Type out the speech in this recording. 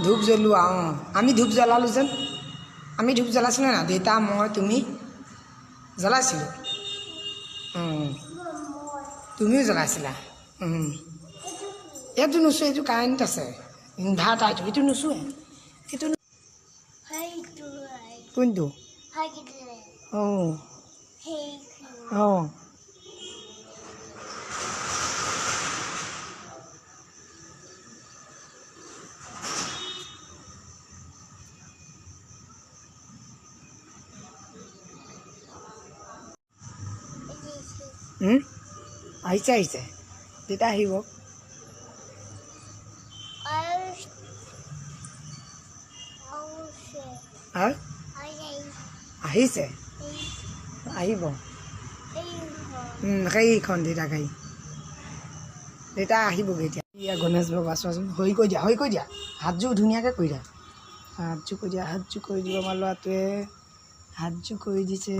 ধূপ জ্বলোৱা অঁ আমি ধূপ জ্বলালোঁ যেন আমি ধূপ জ্বলাইছিলোঁ না দেউতা মই তুমি জ্বলাইছিলোঁ তুমিও জ্বলাইছিলা এইটো নুচুৱে এইটো কাৰেণ্ট আছে ইনভাৰ্টাৰ এইটো নুচুৱে এইটো কোনটো অঁ অঁ আহিছে আহিছে তেতিয়া আহিব আহিছে আহিব সেইখন দেউতা গাড়ী দেউতা আহিবগৈ এতিয়া গণেশ বাবা চোৱাচোন হৈ কৈ দিয়া হাতযোৰ ধুনীয়াকৈ কৰি দিয়া হাতযোৰ কৰি দিয়া হাতযোৰ কৰি দিব আমাৰ ল'ৰাটোৱে হাতযোৰ কৰি দিছে